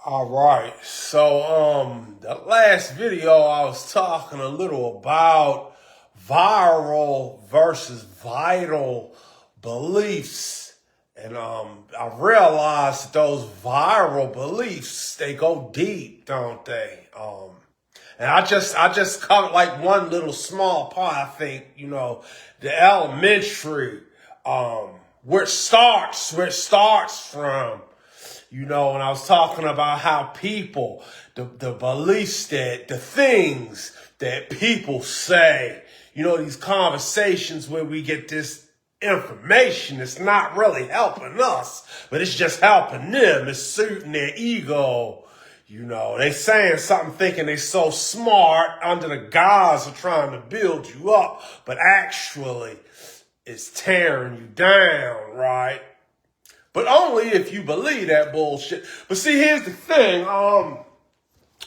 All right. The last video I was talking a little about viral versus vital beliefs. And I realized that those viral beliefs, they go deep, don't they? And I just covered like one little small part, I think, the elementary, where it starts from. And I was talking about how people, the beliefs the things that people say, these conversations where we get this information, it's not really helping us, but it's just helping them. It's suiting their ego. They saying something thinking they so smart under the guise of trying to build you up, but actually it's tearing you down, right? But only if you believe that bullshit. But see, here's the thing.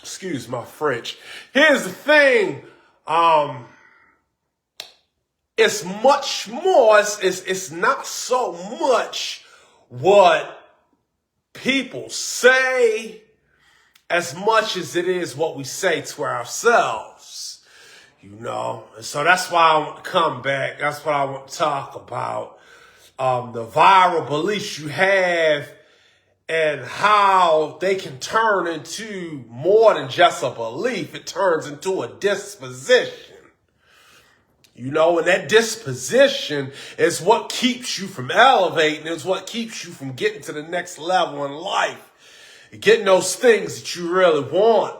Excuse my French. Here's the thing. It's much more. It's not so much what people say as much as it is what we say to ourselves. And so that's why I want to come back. That's what I want to talk about. The viral beliefs you have and how they can turn into more than just a belief. It turns into a disposition. And that disposition is what keeps you from elevating. It's what keeps you from getting to the next level in life. Getting those things that you really want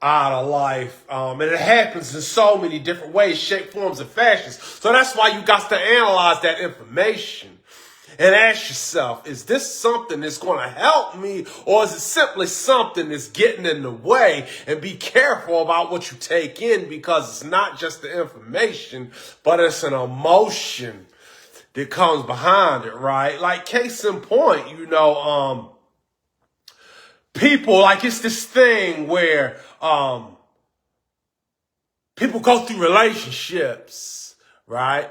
out of life. And it happens in so many different ways, shape, forms, and fashions. So that's why you got to analyze that information and ask yourself, is this something that's going to help me, or is it simply something that's getting in the way? And be careful about what you take in, because it's not just the information, but it's an emotion that comes behind it, right? Like case in point, people, like it's this thing where people go through relationships, right?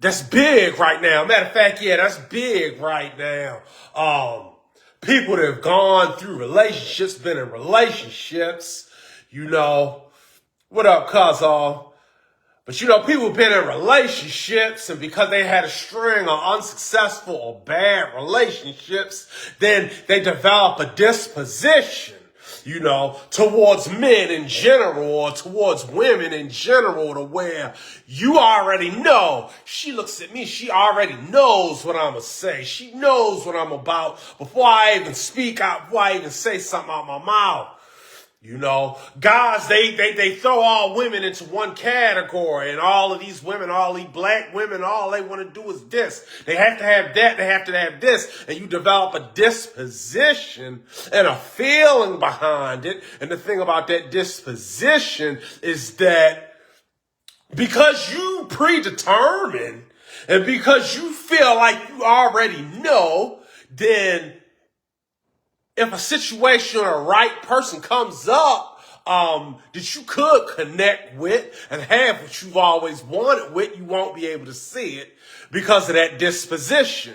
That's big right now. Matter of fact, yeah, that's big right now. People that have gone through relationships, been in relationships, what up, cuz? But people have been in relationships, and because they had a string of unsuccessful or bad relationships, then they develop a disposition, towards men in general or towards women in general, to where you already know. She looks at me, she already knows what I'm going to say. She knows what I'm about before I even speak out, before I even say something out my mouth. Guys, they throw all women into one category, and all of these women, all these black women, all they want to do is this. They have to have that, they have to have this, and you develop a disposition and a feeling behind it. And the thing about that disposition is that because you predetermine and because you feel like you already know, then if a situation or a right person comes up that you could connect with and have what you've always wanted with, you won't be able to see it because of that disposition.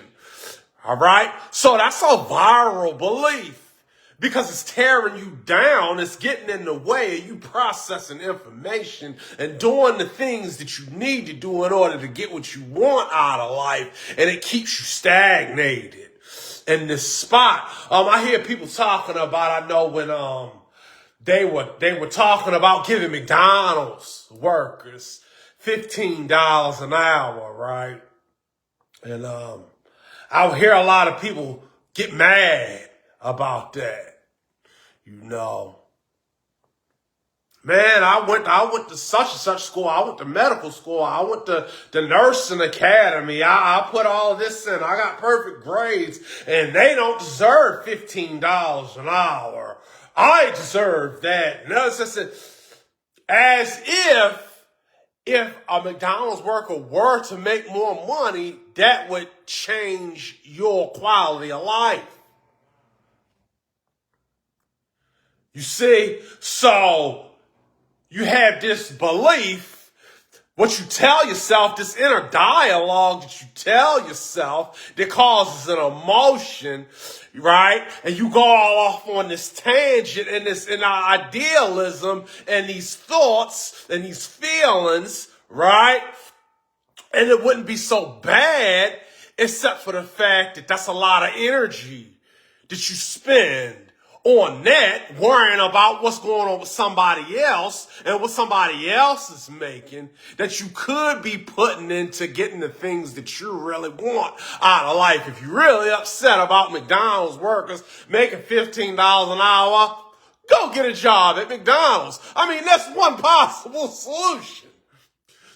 All right? So that's a viral belief because it's tearing you down. It's getting in the way of you processing information and doing the things that you need to do in order to get what you want out of life, and it keeps you stagnated in this spot. I hear people talking about, I know when they were talking about giving McDonald's workers $15 an hour, right? And I hear a lot of people get mad about that. Man, I went to such and such school. I went to medical school. I went to the nursing academy. I put all of this in. I got perfect grades, and they don't deserve $15 an hour. I deserve that. No, it's just as if a McDonald's worker were to make more money, that would change your quality of life. You see, so you have this belief What you tell yourself, this inner dialogue that you tell yourself that causes an emotion, right? And you go all off on this tangent and this in our idealism and these thoughts and these feelings, right? And it wouldn't be so bad except for the fact that that's a lot of energy that you spend on that, worrying about what's going on with somebody else and what somebody else is making, that you could be putting into getting the things that you really want out of life. If you're really upset about McDonald's workers making $15 an hour, go get a job at McDonald's. I mean, that's one possible solution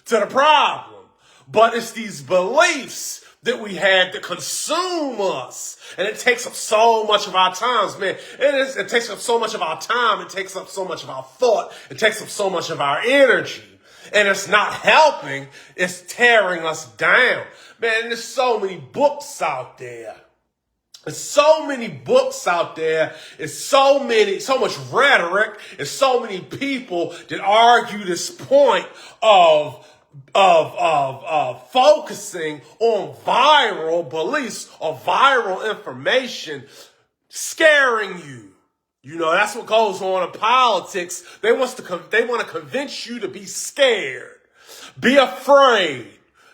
to the problem. But it's these beliefs that we had to consume us. And it takes up so much of our times, man. It takes up so much of our time. It takes up so much of our thought. It takes up so much of our energy. And it's not helping. It's tearing us down. Man, there's so many books out there. There's so many books out there. It's so much rhetoric. There's so many people that argue this point of focusing on viral beliefs or viral information scaring you. You know, that's what goes on in politics. They want to convince you to be scared, be afraid.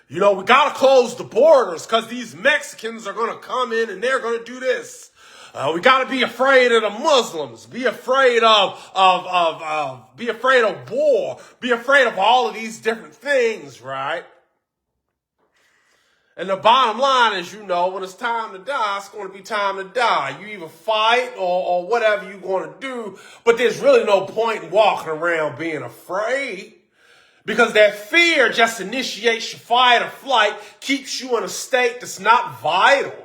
You know, we got to close the borders because these Mexicans are going to come in and they're going to do this. We got to be afraid of the Muslims, be afraid of war, be afraid of all of these different things, right? And the bottom line is, you know, when it's time to die, it's going to be time to die. You either fight or whatever you're going to do, but there's really no point in walking around being afraid. Because that fear just initiates your fight or flight, keeps you in a state that's not vital.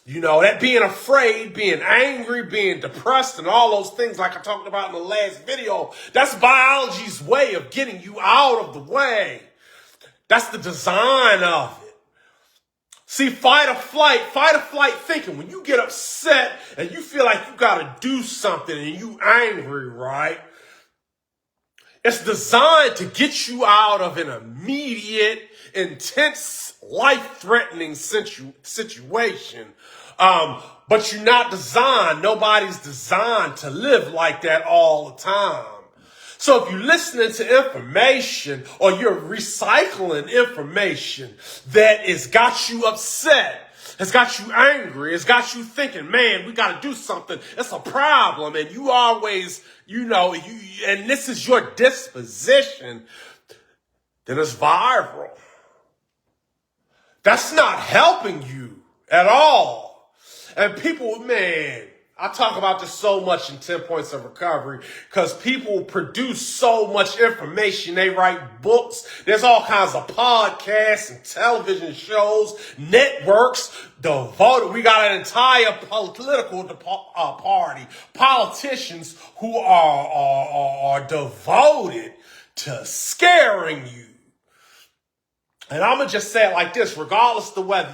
You know, that being afraid, being angry, being depressed, and all those things like I talked about in the last video, that's biology's way of getting you out of the way. That's the design of it. See, fight or flight thinking, when you get upset and you feel like you got to do something and you angry, right? It's designed to get you out of an immediate, intense, life-threatening situation. But you're not designed, nobody's designed to live like that all the time. So if you're listening to information or you're recycling information that has got you upset, has got you angry, has got you thinking, man, we got to do something. It's a problem. And you always, you know, and this is your disposition, then it's viral. That's not helping you at all. And people, man, I talk about this so much in 10 Points of Recovery because people produce so much information. They write books. There's all kinds of podcasts and television shows, networks devoted. We got an entire political party, politicians who are devoted to scaring you. And I'm going to just say it like this, regardless of whether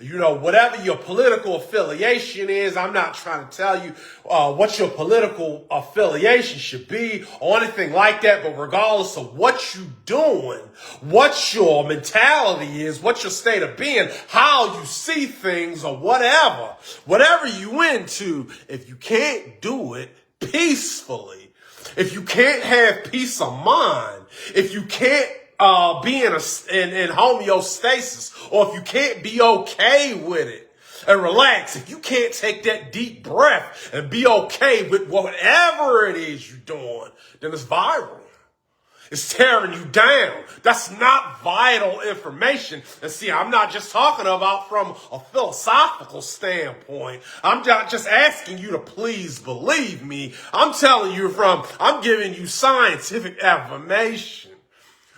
you know, whatever your political affiliation is, I'm not trying to tell you what your political affiliation should be or anything like that, but regardless of what you're doing, what your mentality is, what your state of being, how you see things or whatever you into, if you can't do it peacefully, if you can't have peace of mind, if you can't be in homeostasis, or if you can't be okay with it and relax, if you can't take that deep breath and be okay with whatever it is you're doing, then it's viral. It's tearing you down. That's not vital information. And see, I'm not just talking about from a philosophical standpoint. I'm not just asking you to please believe me. I'm telling you I'm giving you scientific information.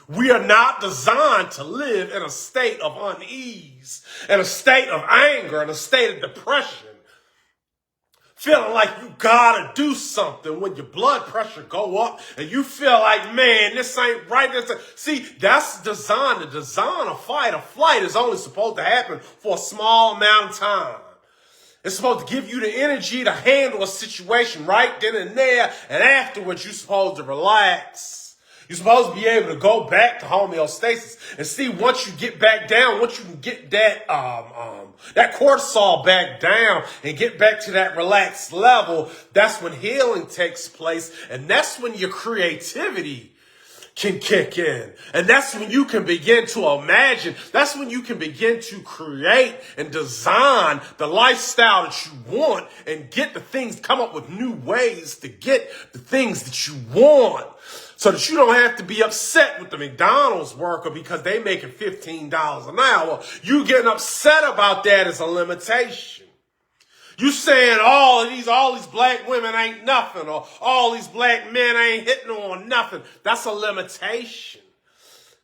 We are not designed to live in a state of unease, in a state of anger, in a state of depression. Feeling like you gotta do something when your blood pressure go up and you feel like, man, this ain't right. See, that's design. The design of fight or flight is only supposed to happen for a small amount of time. It's supposed to give you the energy to handle a situation right then and there, and afterwards you're supposed to relax. You're supposed to be able to go back to homeostasis and see once you get back down, once you can get that cortisol back down and get back to that relaxed level, that's when healing takes place. And that's when your creativity can kick in. And that's when you can begin to imagine. That's when you can begin to create and design the lifestyle that you want and get the things, come up with new ways to get the things that you want. So that you don't have to be upset with the McDonald's worker because they making $15 an hour. You getting upset about that is a limitation. You saying all these black women ain't nothing, or all these black men ain't hitting on nothing. That's a limitation.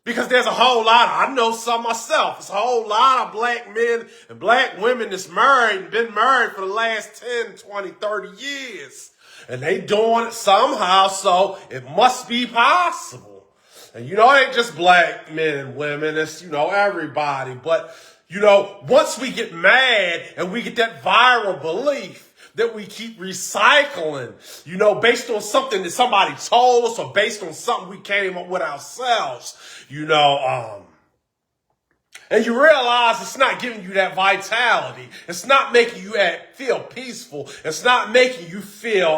Because there's a whole lot, I know some myself, there's a whole lot of black men and black women that's married and been married for the last 10, 20, 30 years. And they doing it somehow, so it must be possible. And it ain't just black men and women, it's, everybody. But, once we get mad and we get that viral belief that we keep recycling, based on something that somebody told us or based on something we came up with ourselves, and you realize it's not giving you that vitality. It's not making you feel peaceful. It's not making you feel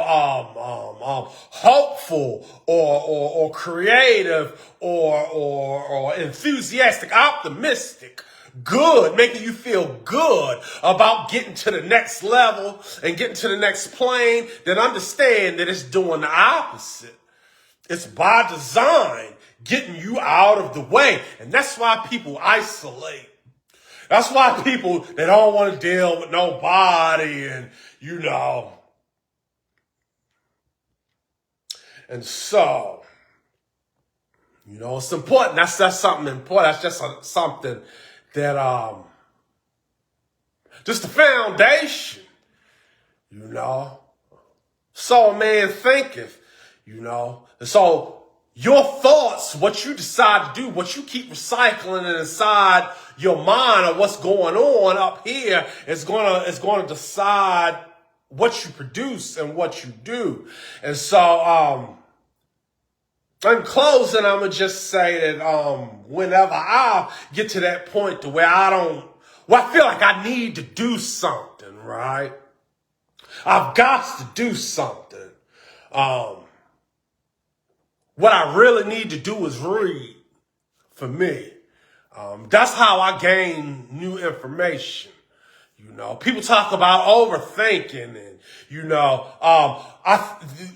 hopeful or creative or enthusiastic, optimistic, good, making you feel good about getting to the next level and getting to the next plane. Then understand that it's doing the opposite. It's by design, getting you out of the way. And that's why people isolate. That's why people, they don't want to deal with nobody and, And so, it's important. That's something important. That's just something that, just the foundation, So a man thinketh, And so your thoughts, what you decide to do, what you keep recycling inside your mind of what's going on up here is going to decide what you produce and what you do. And so, in closing, I'm going to just say that, whenever I get to that point to where I feel like I need to do something, right? I've got to do something. What I really need to do is read, for me. That's how I gain new information. People talk about overthinking and,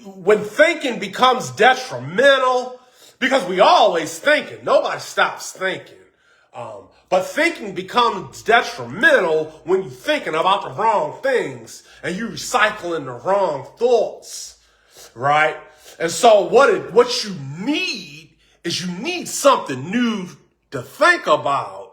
when thinking becomes detrimental, because we always thinking, nobody stops thinking. But thinking becomes detrimental when you're thinking about the wrong things and you're recycling the wrong thoughts, right? And so what you need is you need something new to think about.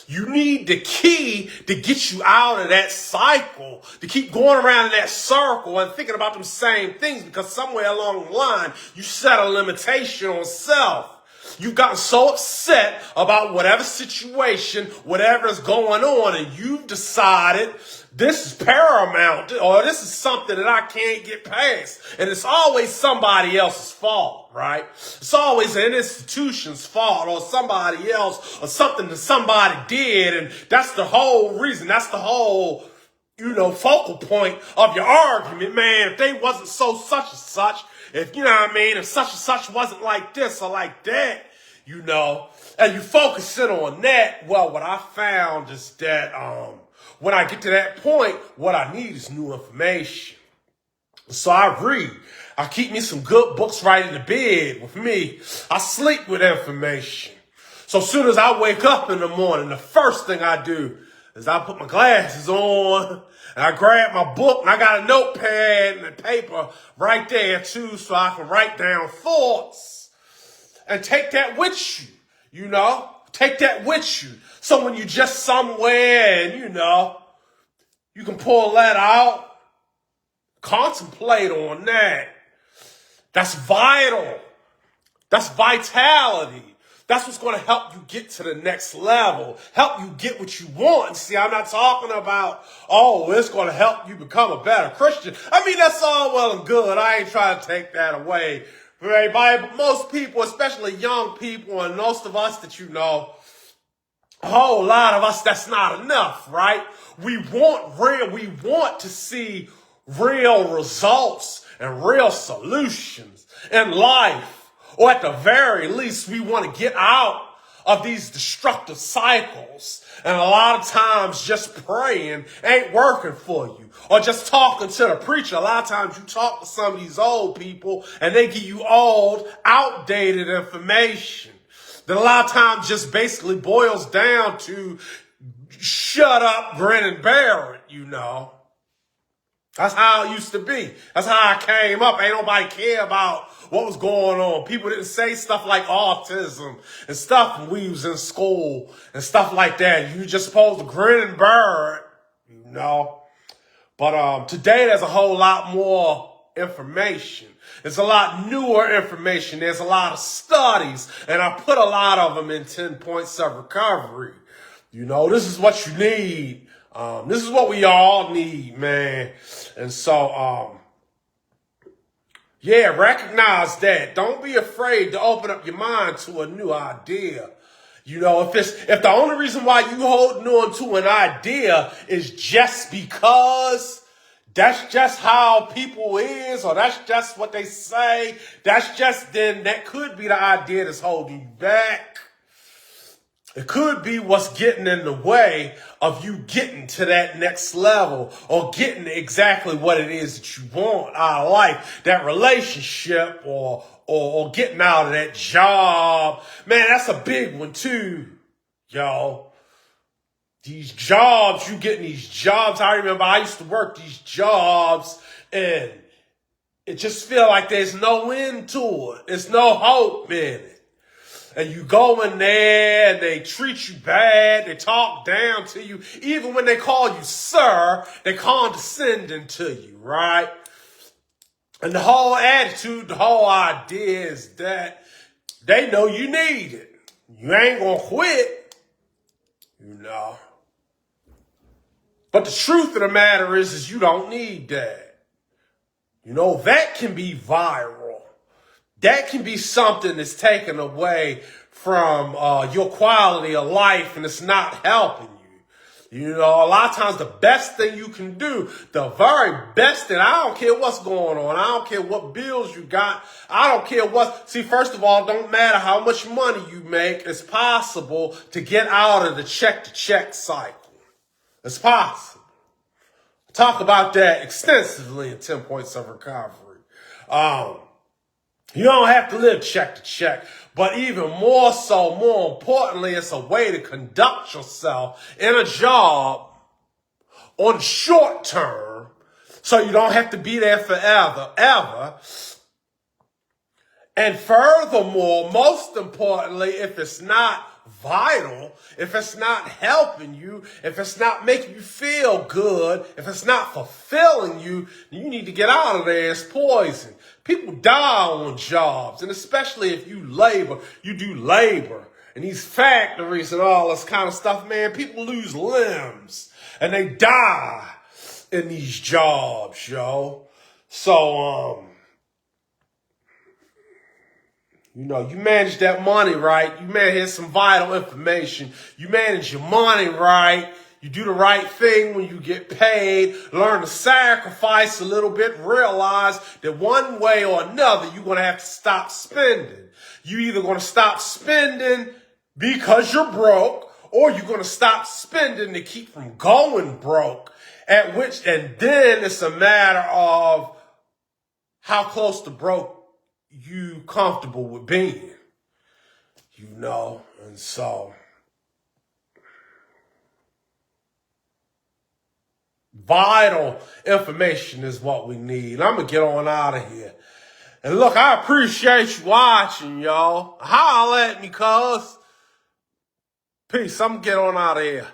You need the key to get you out of that cycle, to keep going around in that circle and thinking about them same things, because somewhere along the line, you set a limitation on self. You've gotten so upset about whatever situation, whatever is going on, and you've decided this is paramount, or this is something that I can't get past. And it's always somebody else's fault, right? It's always an institution's fault, or somebody else, or something that somebody did, and that's the whole reason. That's the whole, focal point of your argument, man. If they wasn't so such and such, if if such and such wasn't like this or like that, and you focus in on that, well, what I found is that, when I get to that point, what I need is new information. So I read. I keep me some good books right in the bed with me. I sleep with information. So as soon as I wake up in the morning, the first thing I do is I put my glasses on and I grab my book, and I got a notepad and a paper right there too, so I can write down thoughts and take that with you, Take that with you. So when you're just somewhere and, you can pull that out, contemplate on that. That's vital. That's vitality. That's what's going to help you get to the next level, help you get what you want. See, I'm not talking about, it's going to help you become a better Christian. I mean, that's all well and good. I ain't trying to take that away for everybody, but most people, especially young people, and most of us that you know, a whole lot of us, that's not enough, right? We want to see real results and real solutions in life. Or at the very least, we want to get out of these destructive cycles. And a lot of times just praying ain't working for you. Or just talking to the preacher. A lot of times you talk to some of these old people and they give you old, outdated information. That a lot of times just basically boils down to shut up, grin and bear it, you know. That's how it used to be. That's how I came up. Ain't nobody care about what was going on. People didn't say stuff like autism and stuff when we was in school and stuff like that. You just supposed to grin and bear it, you know. But today there's a whole lot more information. There's a lot newer information. There's a lot of studies, and I put a lot of them in 10 points of recovery. You know, this is what you need. This is what we all need, man. And so, yeah, recognize that. Don't be afraid to open up your mind to a new idea. You know, if the only reason why you holding on to an idea is just because that's just how people is, or that's just what they say, then that could be the idea that's holding you back. It could be what's getting in the way of you getting to that next level or getting exactly what it is that you want out of life, that relationship or getting out of that job. Man, that's a big one too, y'all. These jobs, you getting these jobs. I remember I used to work these jobs and it just feel like there's no end to it. There's no hope in it. And you go in there and they treat you bad. They talk down to you. Even when they call you sir, they condescending to you, right? And the whole attitude, the whole idea is that they know you need it. You ain't gonna quit, you know. But the truth of the matter is you don't need that. You know, that can be viral. That can be something that's taken away from your quality of life and it's not helping you. You know, a lot of times the best thing you can do, the very best thing, I don't care what's going on. I don't care what bills you got. I don't care what. See, first of all, it don't matter how much money you make. It's possible to get out of the check-to-check cycle. It's possible. Talk about that extensively in 10 Points of Recovery. You don't have to live check to check, but even more so, more importantly, it's a way to conduct yourself in a job on short term so you don't have to be there forever, ever. And furthermore, most importantly, if it's not vital, if it's not helping you, if it's not making you feel good, if it's not fulfilling you, then you need to get out of there. It's poison. People die on jobs, and especially if you do labor, and these factories and all this kind of stuff, man, people lose limbs, and they die in these jobs, yo. So, you know, you manage that money right. You manage some vital information. You manage your money right. You do the right thing when you get paid. Learn to sacrifice a little bit. Realize that one way or another, you're going to have to stop spending. You're either going to stop spending because you're broke, or you're going to stop spending to keep from going broke. And then it's a matter of how close to broke you comfortable with being, you know. And so vital information is what we need. I'm gonna get on out of here. And look, I appreciate you watching, y'all. Holla at me, cuz. Peace. I'm gonna get on out of here.